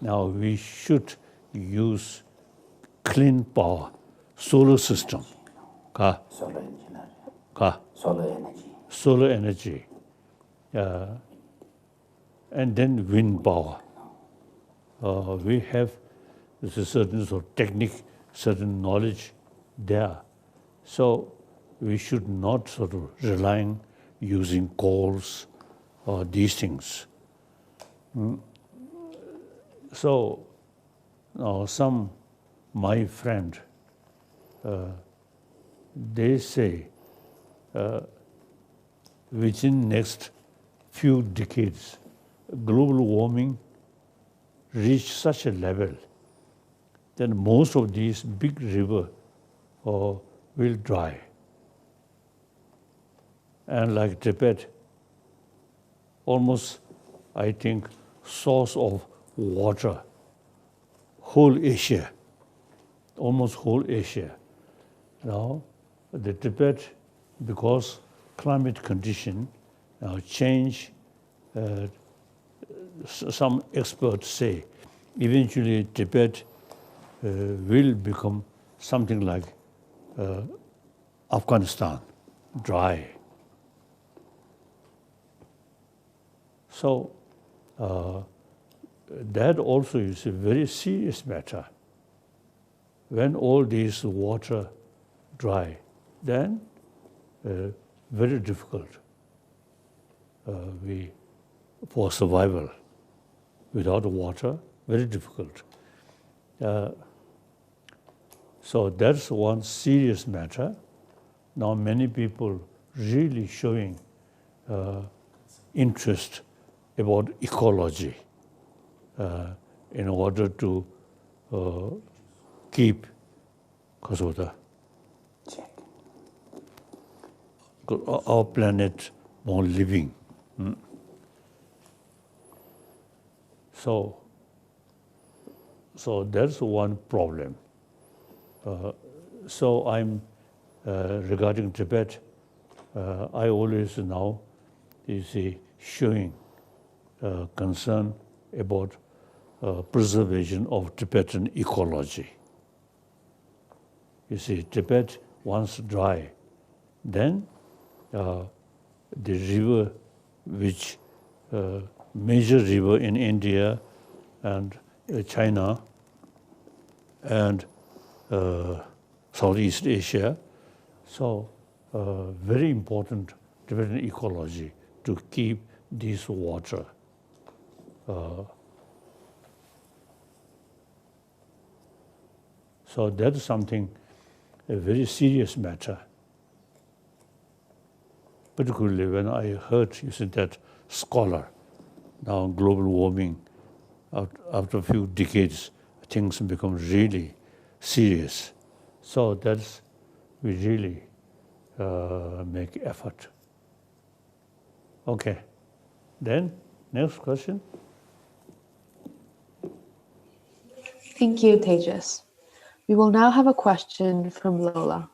now we should use clean power, solar system, solar energy, and then wind power. We have a certain sort of technique, certain knowledge there. So we should not sort of rely on using coals or these things. So now my friend, they say within next few decades, global warming reach such a level that most of these big rivers will dry. And like Tibet, almost, I think, source of water, whole Asia, almost whole Asia. Now, the Tibet, because climate condition change, some experts say, eventually Tibet will become something like Afghanistan, dry. So that also is a very serious matter. When all these water dry, then very difficult for survival. Without water, very difficult. So that's one serious matter. Now many people really showing interest about ecology in order to keep our planet more living. So that's one problem. So I'm regarding Tibet, I always now showing concern about preservation of Tibetan ecology. You see, Tibet once dry, then the river, which major river in India and China and Southeast Asia, so very important Tibetan ecology to keep this water. So that's something, a very serious matter. Particularly when I heard, you said that scholar, now global warming, after a few decades, things become really serious. So that's, we really make effort. Okay, then next question. Thank you, Tejas. We will now have a question from Lola.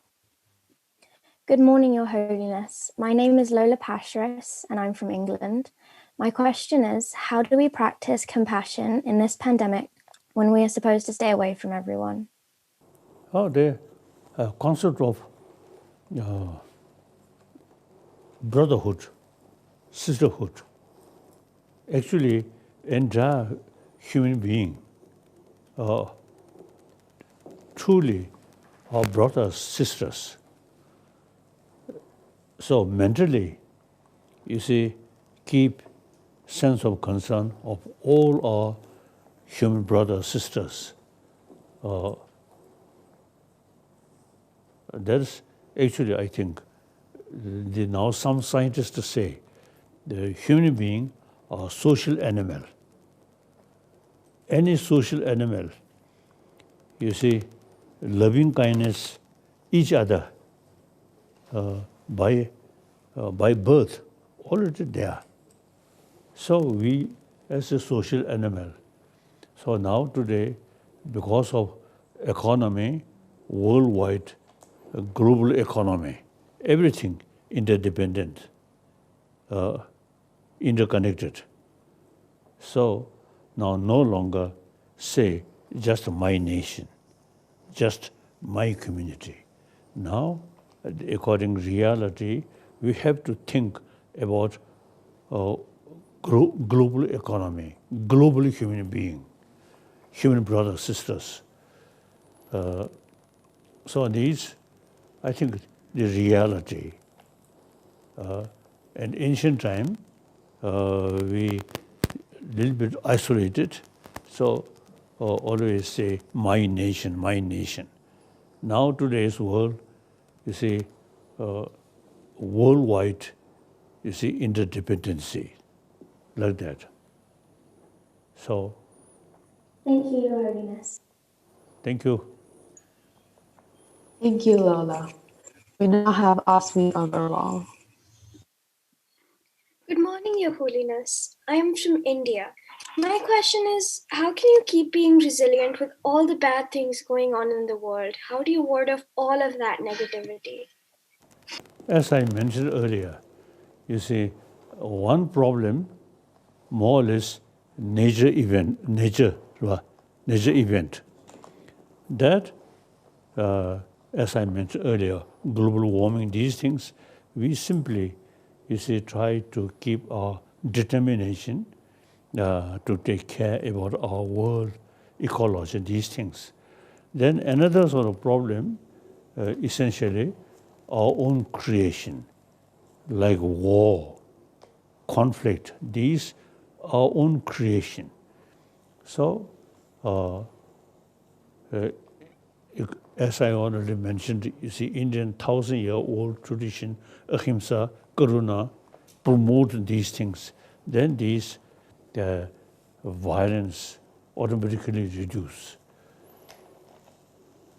Good morning, Your Holiness. My name is Lola Pasharis, and I'm from England. My question is, how do we practice compassion in this pandemic when we are supposed to stay away from everyone? Oh, the concept of brotherhood, sisterhood, actually entire human being, truly our brothers, sisters. So mentally, you see, keep sense of concern of all our human brothers, sisters. That's actually, I think, now some scientists say the human being are social animal. Any social animal, you see, loving kindness each other by birth, already there. So we, as a social animal, so now today, because of economy, worldwide, global economy, everything interdependent, interconnected. So now no longer say just my nation, just my community. Now, according to reality, we have to think about global economy, global human being, human brothers, sisters. So these, I think, the reality. In ancient time, we little bit isolated, so always say my nation, my nation. Now today's world, you see, worldwide, you see, interdependency, like that. So. Thank you, Your Holiness. Thank you. Thank you, Lola. We now have Asmi Agarwal. Good morning, Your Holiness. I am from India. My question is, how can you keep being resilient with all the bad things going on in the world? How do you ward off all of that negativity? As I mentioned earlier, you see, one problem, more or less, nature event. That, as I mentioned earlier, global warming, these things, we simply, you see, try to keep our determination to take care about our world ecology, these things. Then another sort of problem, essentially, our own creation, like war, conflict, these our own creation. So, as I already mentioned, you see, Indian 1,000-year-old tradition, ahimsa, karuna, promote these things. Then these violence automatically reduce.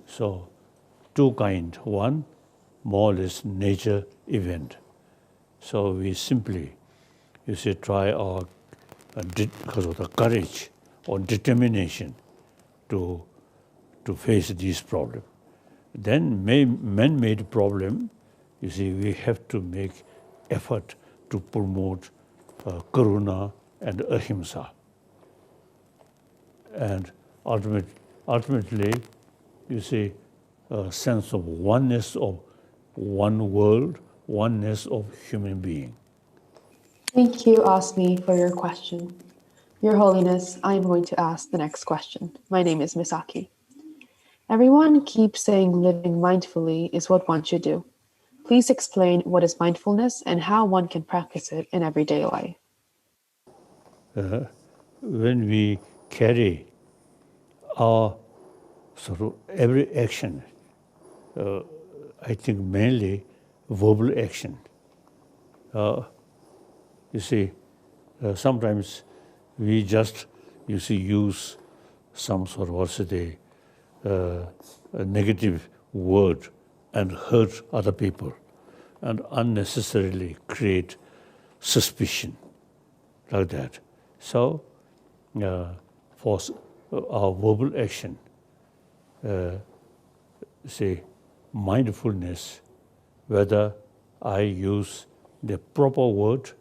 So, two kinds. One, more or less nature event. So we simply, you see, try our because of the courage or determination to face these problems. Then man-made problem, you see, we have to make effort to promote karuna and ahimsa. And ultimately, you see, a sense of oneness of one world, oneness of human being. Thank you, Asmi, for your question. Your Holiness, I am going to ask the next question. My name is Misaki. Everyone keeps saying living mindfully is what one should do. Please explain what is mindfulness and how one can practice it in everyday life. When we carry our sort of every action, I think mainly verbal action. You see, sometimes we just, you see, use some sort of, a negative word and hurt other people and unnecessarily create suspicion like that. So, for our verbal action, say, mindfulness, whether I use the proper word,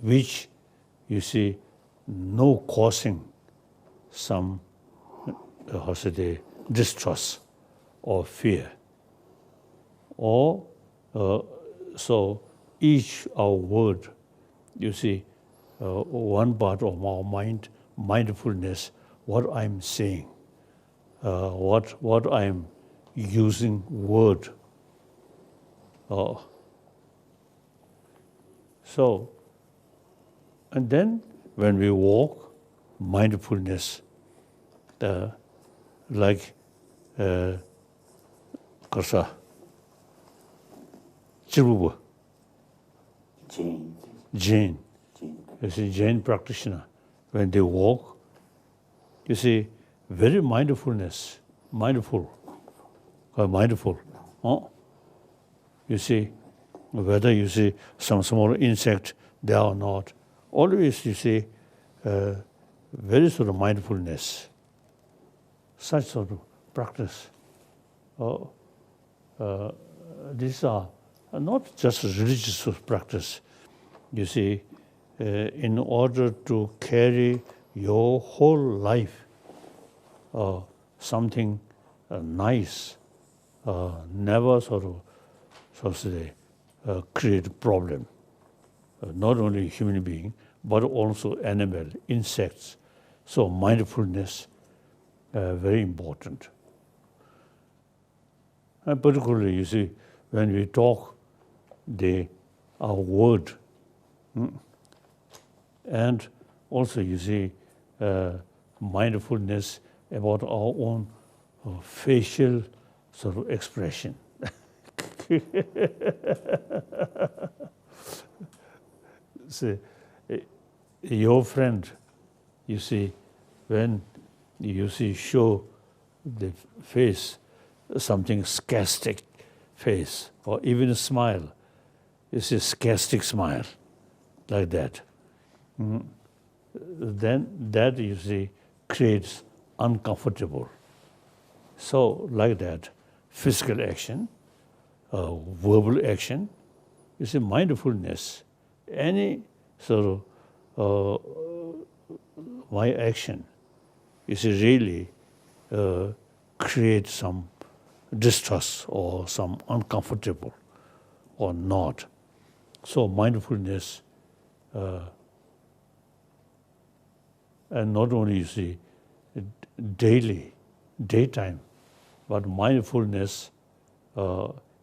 which, you see, no causing some, distrust or fear. Or, so each our word, you see, one part of our mind, mindfulness, what I'm saying, what I'm using word. So, and then when we walk, mindfulness, like Karsa, Chiruba, Jain, you see, Jain practitioner, when they walk, you see, very mindful. You see, whether you see some small insect there or not, always you see very sort of mindfulness, such sort of practice. These are not just religious practice. You see, in order to carry your whole life something nice never sort of say, create a problem. Not only human being, but also animal, insects. So mindfulness, very important. And particularly, you see, when we talk, our word, and also you see mindfulness about our own facial sort of expression. See, your friend, you see, when you see show the face, something sarcastic face, or even a smile, you see sarcastic smile, like that. Then that, you see, creates uncomfortable. So like that, physical action, verbal action, you see, mindfulness, any sort of my action, you see, really create some distrust or some uncomfortable or not. So mindfulness, and not only, you see, daily, daytime, but mindfulness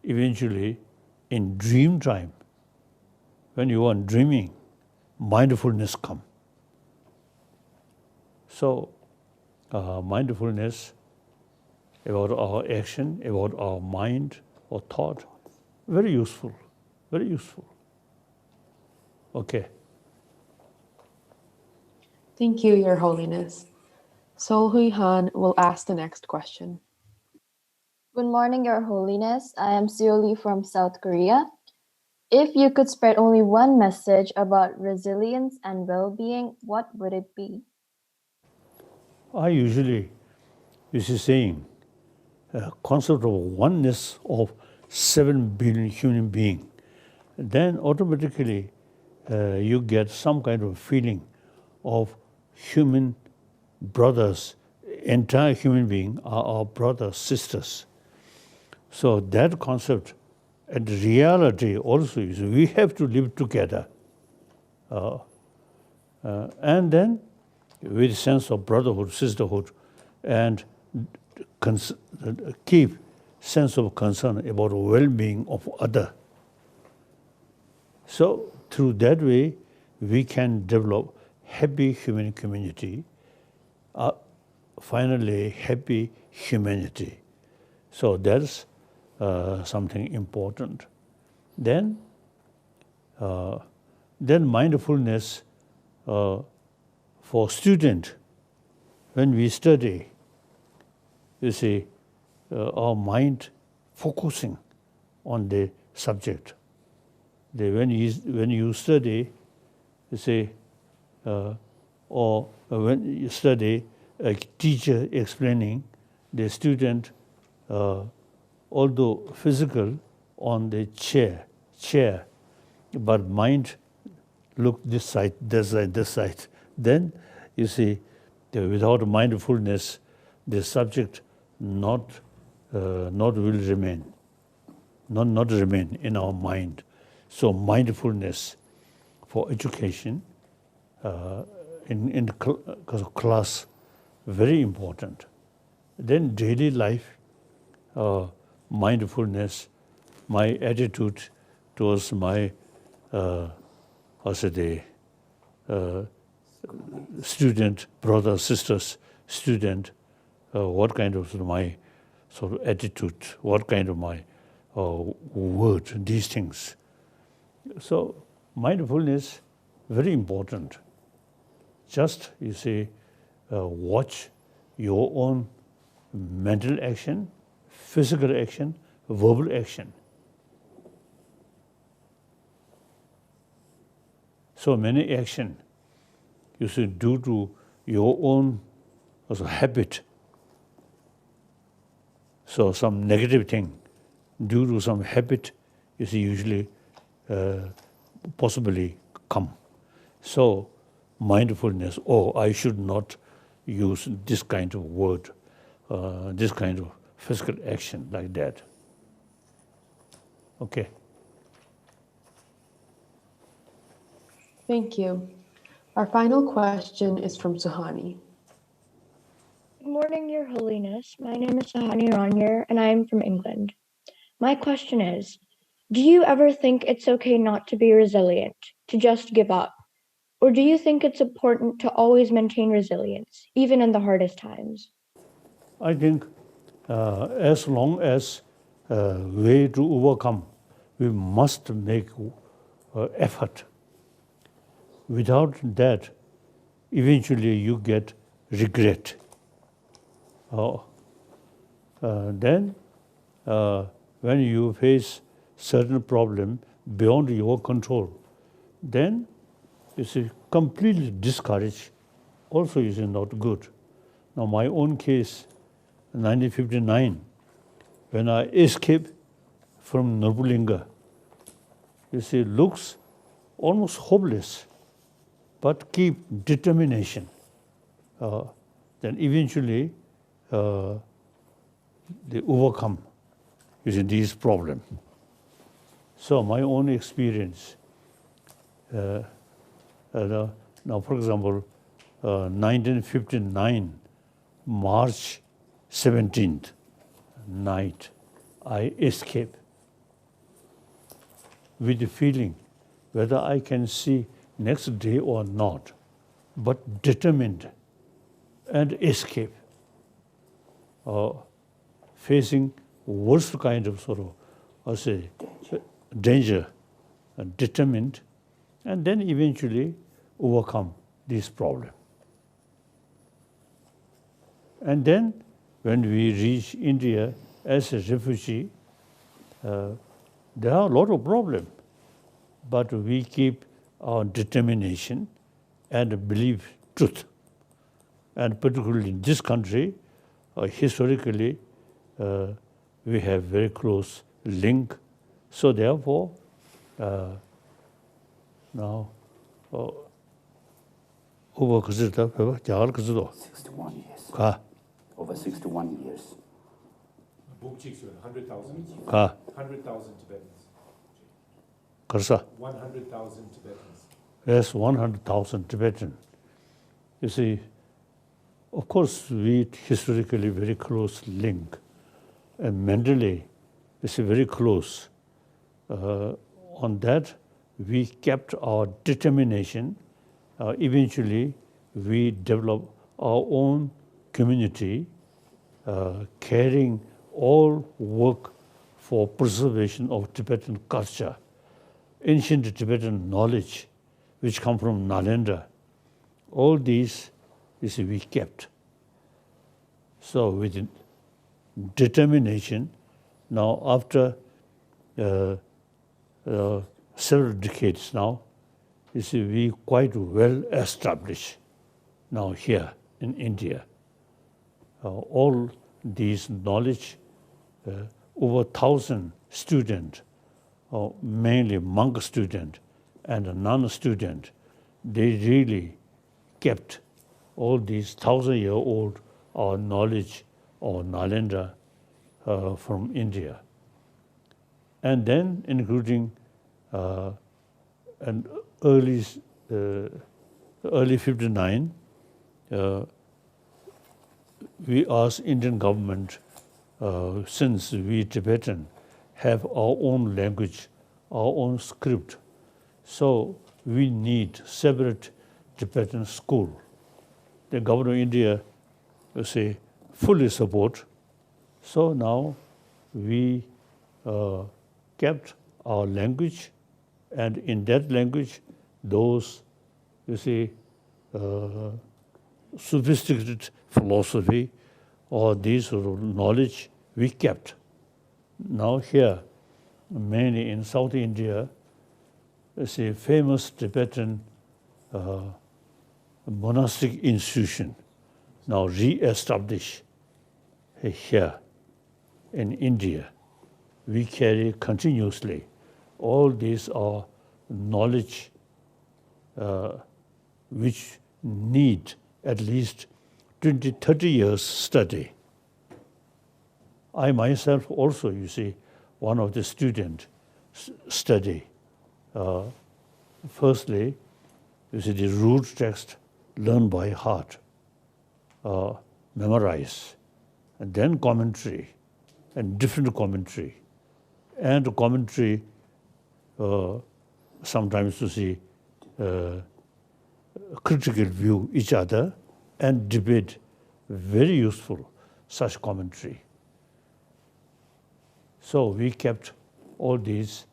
eventually in dream time. When you are dreaming, mindfulness come. So mindfulness about our action, about our mind or thought, very useful, very useful. Okay. Thank you, Your Holiness. Sol Hui Han will ask the next question. Good morning, Your Holiness. I am Seoli from South Korea. If you could spread only one message about resilience and well-being, what would it be? I usually, saying, concept of oneness of 7 billion human beings, then automatically you get some kind of feeling of human brothers. Entire human being are our brothers, sisters. So that concept and reality also is we have to live together. And then with sense of brotherhood, sisterhood, and keep sense of concern about well-being of other. So through that way, we can develop happy human community, finally happy humanity. So that's something important. Then mindfulness for student, when we study, you see, our mind focusing on the subject. When you study, you see, or when you study, a teacher explaining, the student, although physical on the chair, but mind look this side, this side, this side. Then you see, without mindfulness, the subject not will remain, not remain in our mind. So mindfulness for education in class, very important. Then daily life, mindfulness, my attitude towards my student, brothers, sisters, student, what kind of my sort of attitude, what kind of my word, these things. So mindfulness, very important. Just, you see, watch your own mental action, physical action, verbal action. So many action you see due to your own also habit. So some negative thing due to some habit, you see, usually possibly come. So mindfulness. Oh, I should not use this kind of word, this kind of physical action like that. Okay. Thank you. Our final question is from Suhani. Good morning, Your Holiness. My name is Sahani Ranier, and I am from England. My question is, do you ever think it's okay not to be resilient, to just give up? Or do you think it's important to always maintain resilience, even in the hardest times? I think as long as way to overcome, we must make effort. Without that, eventually you get regret. Then, when you face certain problem beyond your control, then you see completely discouraged. Also, is not good. Now, my own case, 1959, when I escaped from Nurbulinga, you see, looks almost hopeless, but keep determination. Then eventually they overcome these problems. So my own experience, now for example, 1959, March 17th night, I escaped with the feeling whether I can see next day or not, but determined and escape, facing worst kind of sorrow, or say danger, determined, and then eventually overcome this problem. And then when we reach India as a refugee, there are a lot of problems, but we keep our determination and believe truth. And particularly in this country, historically, we have very close link. So therefore, now, over 61 years. Over 61 years. 100,000. 100,000 Tibetans. 100,000 Tibetans. Yes, 100,000 Tibetans. You see, of course, we historically very close link, and mentally, it's very close. On that, we kept our determination. Eventually, we developed our own community, carrying all work for preservation of Tibetan culture, ancient Tibetan knowledge, which come from Nalanda. All these, you see, we kept. So with determination, now after several decades now, you see, we quite well established now here in India. All these knowledge, over 1,000 students, mainly monk student and non-student, they really kept all these 1,000-year-old knowledge or Nalanda from India. And then including an early 59, we asked Indian government, since we Tibetan have our own language, our own script, so we need separate Tibetan school. The government of India, say, fully support. So now we kept our language, and in that language, those, you see, sophisticated philosophy or these sort of knowledge we kept. Now here, mainly in South India, it's a famous Tibetan monastic institution now re-established here in India. We carry continuously all these are knowledge which need at least 20, 30 years study. I myself also, you see, one of the student study. Firstly, you see the root text learn by heart, memorize, and then commentary, and different commentary, and commentary sometimes to see critical view each other and debate. Very useful, such commentary. So we kept all these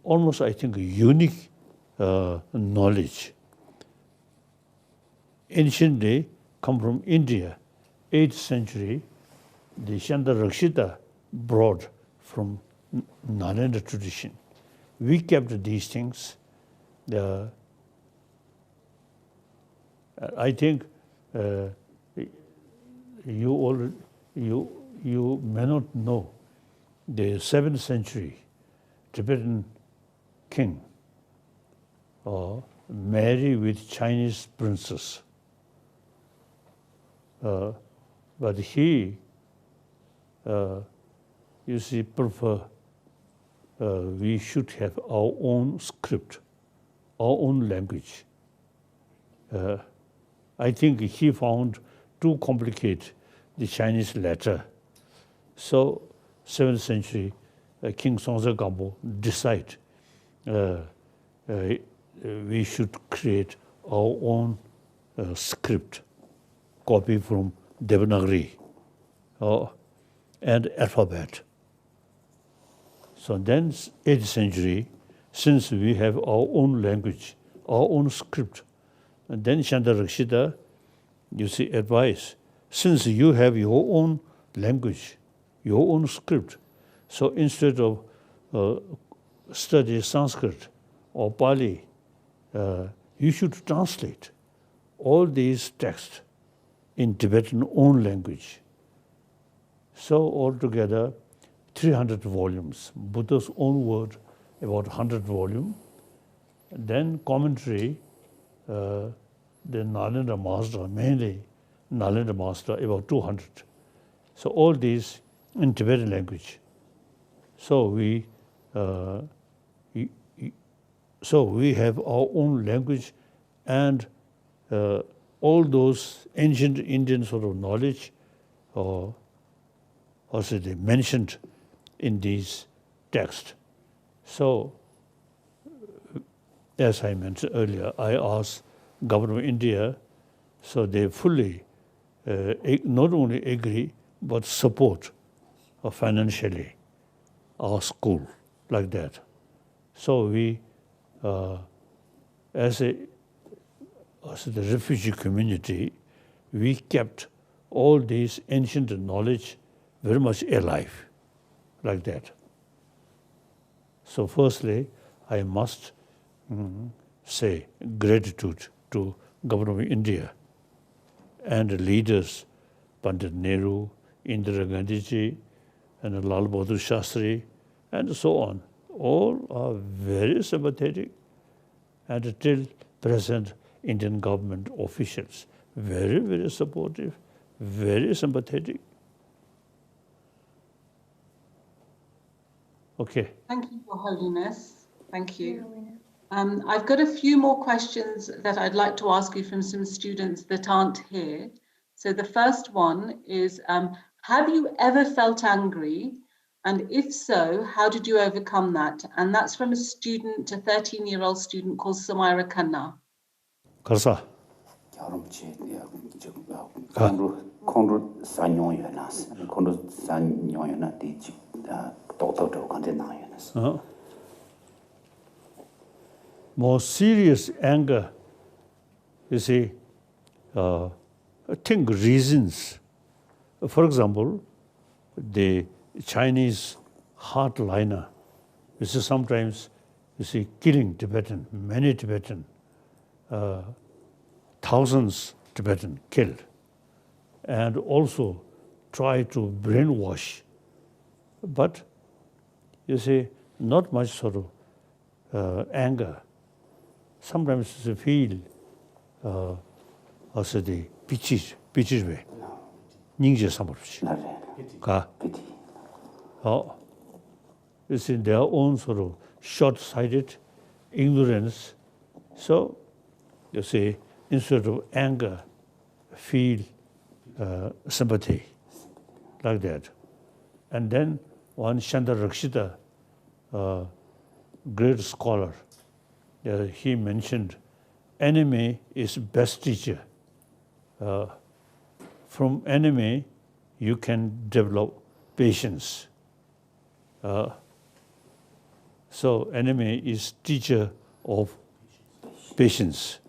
almost, I think, unique knowledge. Anciently come from India, 8th century, the Rakshita brought from Nalanda tradition. We kept these things. I think you may not know the 7th century Tibetan king married with Chinese princess. But he, you see, prefer we should have our own script, our own language. I think he found too complicated the Chinese letter. So 7th century King Songtse Gampo decided we should create our own script, copy from Devanagari and alphabet. So then 8th century, since we have our own language, our own script, and then Rakshita, you see, advice, since you have your own language, your own script, so instead of study Sanskrit or Pali, you should translate all these texts in Tibetan own language. So altogether, 300 volumes, Buddha's own word, about 100 volumes. Then commentary, the Nalanda master, mainly Nalanda master, about 200. So all these in Tibetan language. So we have our own language, and all those ancient Indian sort of knowledge, also they mentioned in these texts. So, as I mentioned earlier, I asked government of India, so they fully not only agree but support financially our school like that. So we, as the refugee community, we kept all these ancient knowledge very much alive, like that. So firstly, I must say gratitude to Government of India and leaders, Pandit Nehru, Indira Gandhi ji, and Lal Bahadur Shastri, and so on. All are very sympathetic, and till present Indian government officials, very, very supportive, very sympathetic. Okay. Thank you, Your Holiness. Thank you. I've got a few more questions that I'd like to ask you from some students that aren't here. So the first one is, have you ever felt angry? And if so, how did you overcome that? And that's from a student, a 13-year-old student called Samaira Khanna. Karsa. More serious anger, you see, I think reasons. For example, the Chinese hardliner, you see, sometimes you see killing Tibetan, many Tibetan, thousands Tibetan killed, and also try to brainwash. But you see, not much sort of anger. sometimes you feel also the pitches way. Ninja samurshi. Ka. Oh. It's in their own sort of short-sighted ignorance. So, you see, instead of anger, feel sympathy, like that. And then one Chandra Rakshita, great scholar, he mentioned, enemy is best teacher. From enemy, you can develop patience. So enemy is teacher of patience.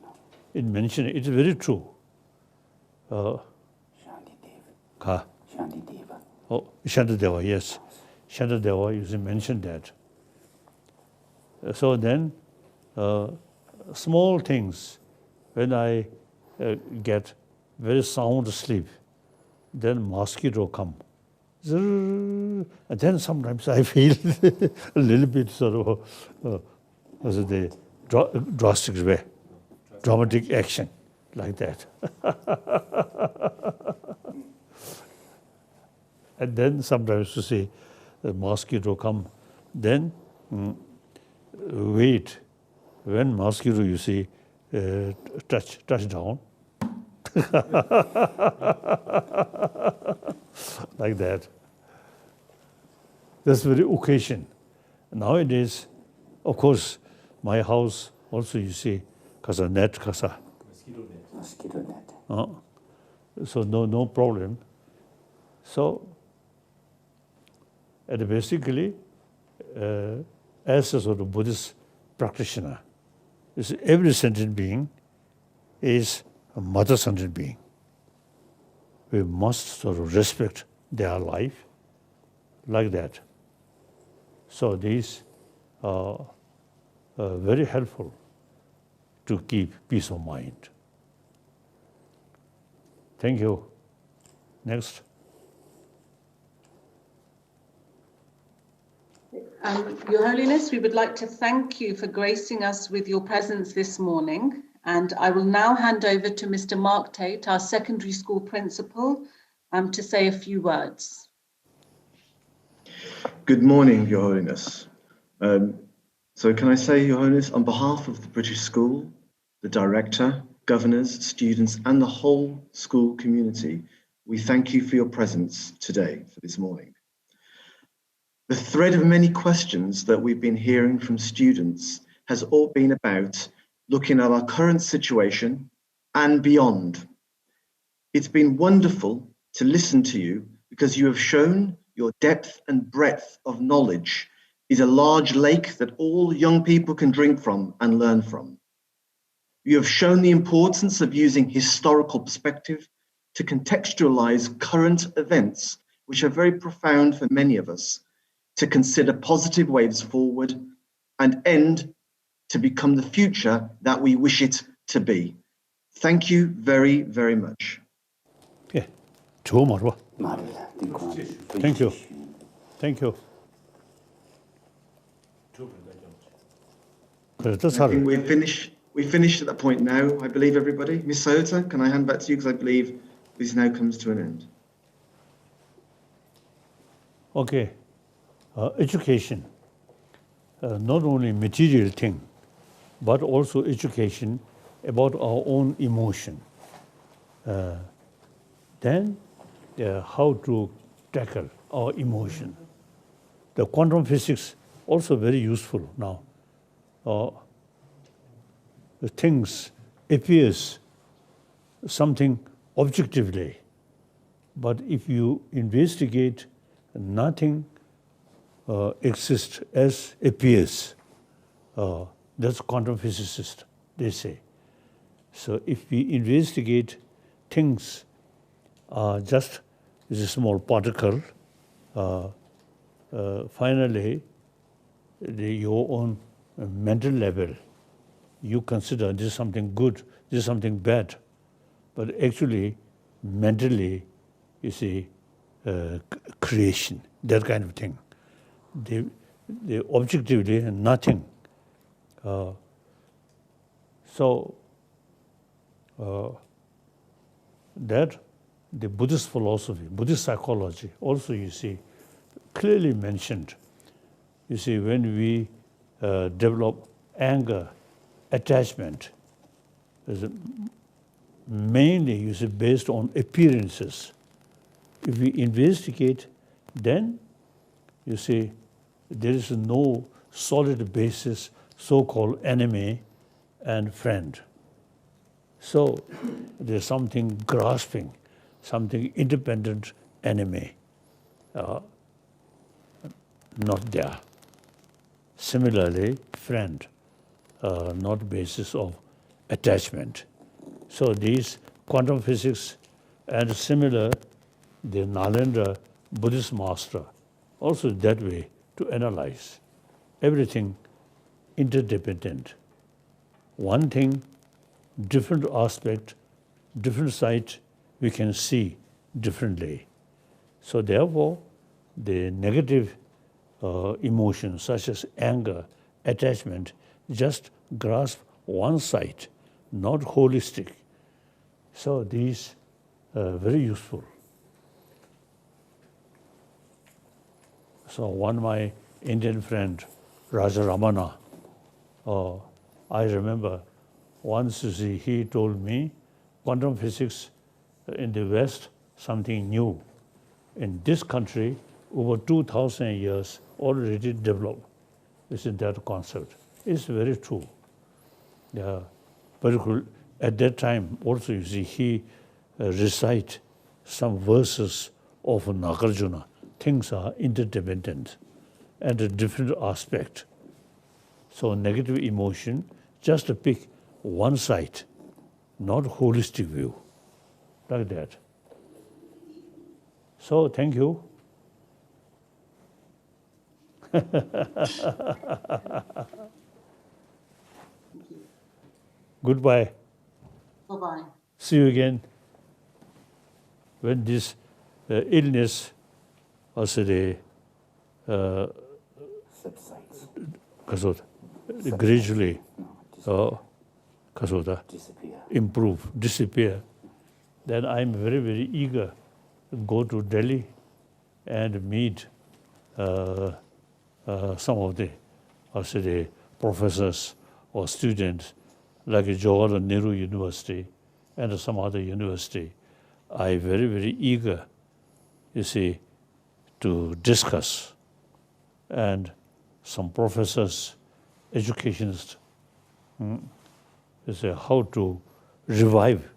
It mentioned it's very true. Shantideva, yes. Shantideva, you mentioned that. So then, small things, when I get very sound sleep, then mosquito come. And then sometimes I feel a little bit sort of the drastic way, dramatic action, like that. And then sometimes you see the mosquito come, then wait. When mosquito you see touch down, like that. That's very occasion. Nowadays, of course, my house also you see, kasa net, kasa. Mosquito net. So no problem. So, and basically, as a sort of Buddhist practitioner, every sentient being is a mother sentient being. We must sort of respect their life like that. So these are very helpful to keep peace of mind. Thank you. Next. Your Holiness, we would like to thank you for gracing us with your presence this morning. And I will now hand over to Mr. Mark Tate, our secondary school principal, to say a few words. Good morning, Your Holiness. So can I say, Your Holiness, on behalf of the British School, the director, governors, students, and the whole school community, we thank you for your presence today, for this morning. The thread of many questions that we've been hearing from students has all been about looking at our current situation and beyond. It's been wonderful to listen to you because you have shown your depth and breadth of knowledge is a large lake that all young people can drink from and learn from. You have shown the importance of using historical perspective to contextualize current events, which are very profound for many of us, to consider positive ways forward and end to become the future that we wish it to be. Thank you very, very much. Yeah. Thank you. Thank you. I think we finished at that point now, I believe, everybody. Ms. Sota, can I hand back to you because I believe this now comes to an end. Okay. Education, not only material thing, but also education about our own emotion. Then how to tackle our emotion. The quantum physics also very useful now. The things appears something objectively, but if you investigate, nothing exists as appears. That's quantum physicists, they say. So if we investigate things just as a small particle, finally, your own mental level, you consider this is something good, this is something bad. But actually, mentally, you see, creation, that kind of thing. The objectively nothing. So that the Buddhist philosophy, Buddhist psychology, also you see clearly mentioned. You see, when we develop anger, attachment, is mainly you see based on appearances. If we investigate, then you see there is no solid basis, so-called enemy and friend. So there's something grasping, something independent enemy, not there. Similarly, friend, not basis of attachment. So these quantum physics and similar, the Nalendra Buddhist master, also that way to analyze everything interdependent. One thing, different aspect, different side, we can see differently. So therefore, the negative emotions such as anger, attachment, just grasp one side, not holistic. So these are very useful. So one my Indian friend, Raja Ramana, I remember once you see, he told me quantum physics in the West, something new. In this country, over 2,000 years already developed. This is that concept. It's very true. Yeah, particularly at that time, also you see, he recite some verses of Nagarjuna. Things are interdependent and a different aspect. So negative emotion, just to pick one side, not holistic view, like that. So thank you. Goodbye. Bye-bye. See you again when this illness, also the gradually improve, disappear. Then I'm very, very eager to go to Delhi and meet some of the, also the professors or students like Jawaharlal Nehru University and some other university. I'm very, very eager, you see, to discuss. And some professors, educationists, they say how to revive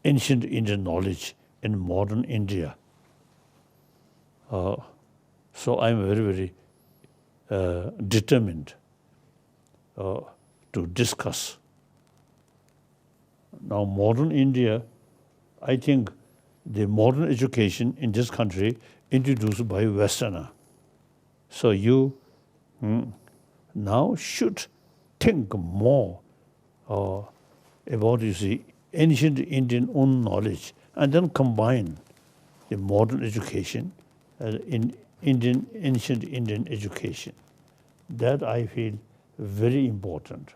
ancient Indian knowledge in modern India. So I'm very, very determined to discuss. Now, modern India, I think the modern education in this country introduced by Westerner. So you now should think more about, you see, ancient Indian own knowledge and then combine the modern education in ancient Indian education. That I feel very important.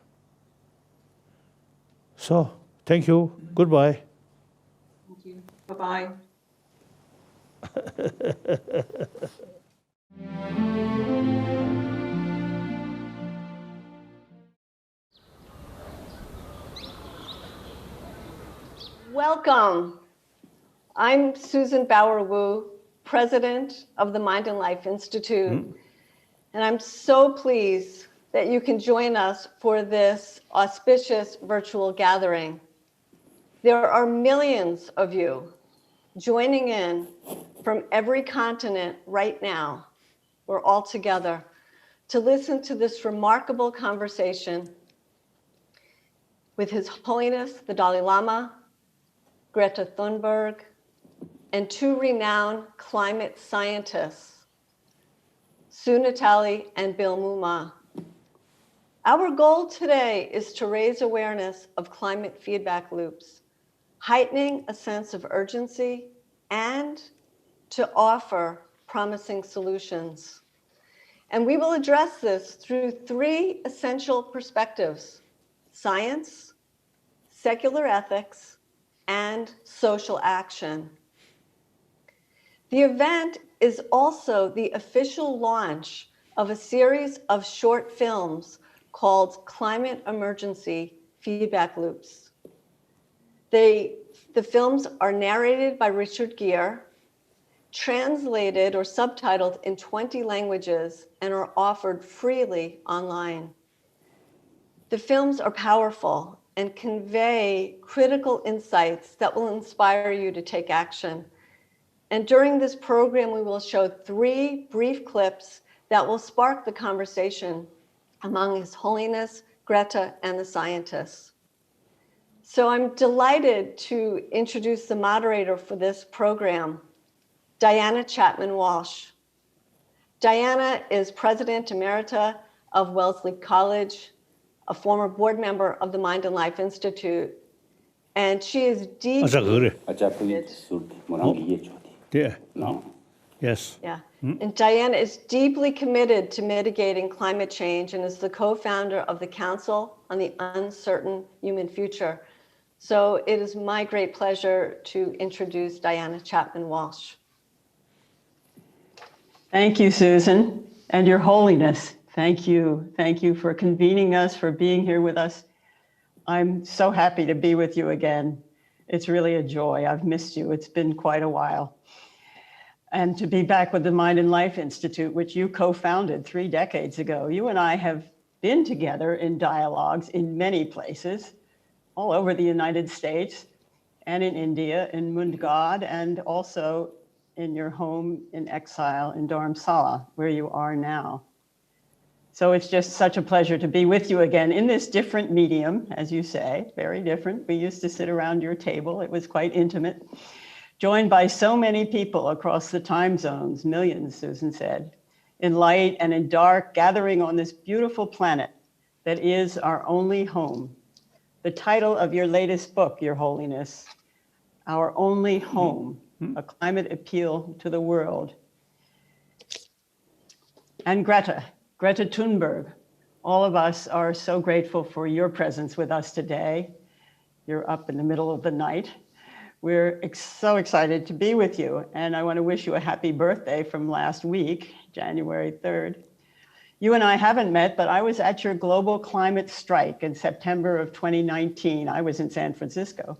So, thank you. Goodbye. Thank you. Bye-bye. Welcome. I'm Susan Bauer-Wu, president of the Mind and Life Institute, and I'm so pleased that you can join us for this auspicious virtual gathering. There are millions of you joining in from every continent right now. We're all together to listen to this remarkable conversation with His Holiness the Dalai Lama, Greta Thunberg, and two renowned climate scientists, Sue Natali and Bill Muma. Our goal today is to raise awareness of climate feedback loops, heightening a sense of urgency, and to offer promising solutions. And we will address this through three essential perspectives: science, secular ethics, and social action. The event is also the official launch of a series of short films called Climate Emergency Feedback Loops. The films are narrated by Richard Gere, translated or subtitled in 20 languages, and are offered freely online. The films are powerful and convey critical insights that will inspire you to take action. And during this program, we will show 3 brief clips that will spark the conversation among His Holiness, Greta, and the scientists. So I'm delighted to introduce the moderator for this program, Diana Chapman Walsh. Diana is President Emerita of Wellesley College, a former board member of the Mind and Life Institute, and she is deeply... No. Yes. Yeah. And Diana is deeply committed to mitigating climate change and is the co-founder of the Council on the Uncertain Human Future. So it is my great pleasure to introduce Diana Chapman Walsh. Thank you, Susan, and Your Holiness. Thank you. Thank you for convening us, for being here with us. I'm so happy to be with you again. It's really a joy. I've missed you. It's been quite a while. And to be back with the Mind and Life Institute, which you co-founded 3 decades ago. You and I have been together in dialogues in many places, all over the United States and in India, in Mundgod, and also in your home in exile in Dharamsala, where you are now. So it's just such a pleasure to be with you again in this different medium, as you say, very different. We used to sit around your table. It was quite intimate. Joined by so many people across the time zones, millions, Susan said, in light and in dark, gathering on this beautiful planet that is our only home. The title of your latest book, Your Holiness, Our Only Home, a climate appeal to the world. And Greta Thunberg, all of us are so grateful for your presence with us today. You're up in the middle of the night. We're so excited to be with you, and I want to wish you a happy birthday from last week, January 3rd. You and I haven't met, but I was at your global climate strike in September of 2019. I was in San Francisco.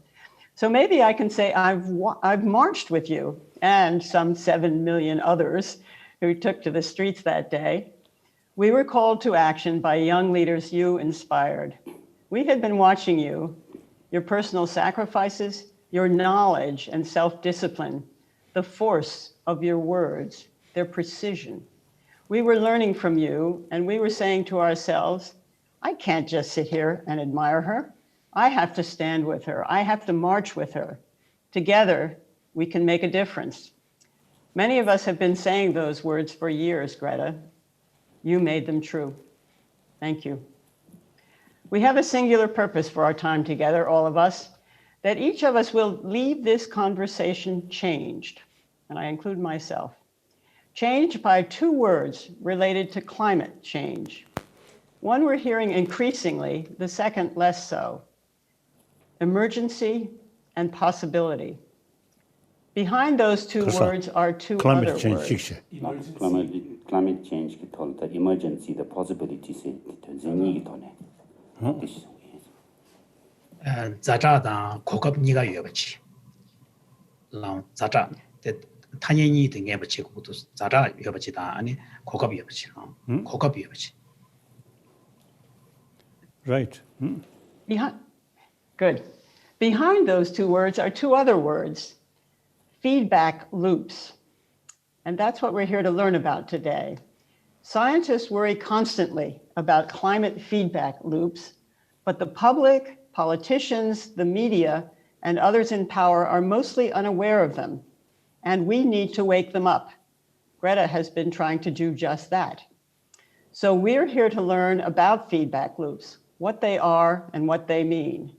So maybe I can say I've marched with you and some 7 million others who took to the streets that day. We were called to action by young leaders you inspired. We had been watching you, your personal sacrifices, your knowledge and self-discipline, the force of your words, their precision. We were learning from you, and we were saying to ourselves, I can't just sit here and admire her. I have to stand with her. I have to march with her. Together, we can make a difference. Many of us have been saying those words for years, Greta. You made them true. Thank you. We have a singular purpose for our time together, all of us, that each of us will leave this conversation changed, and I include myself, changed by 2 words related to climate change. One we're hearing increasingly, the second less so, emergency and possibility. Behind those 2 words are 2 other words. Climate change ki tholta emergency the possibility se 전쟁이 도네. 자자다 고급 니가 여버지. 랑 자자 탄연이 등에 버치고 또 자자 여버지다 아니 고급 여버지. 고급 여버지. Right. Good. Behind those 2 words are 2 other words, feedback loops. And that's what we're here to learn about today. Scientists worry constantly about climate feedback loops, but the public, politicians, the media, and others in power are mostly unaware of them, and we need to wake them up. Greta has been trying to do just that. So we're here to learn about feedback loops, what they are and what they mean.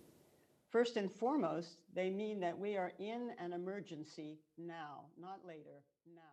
First and foremost, they mean that we are in an emergency now, not later, now.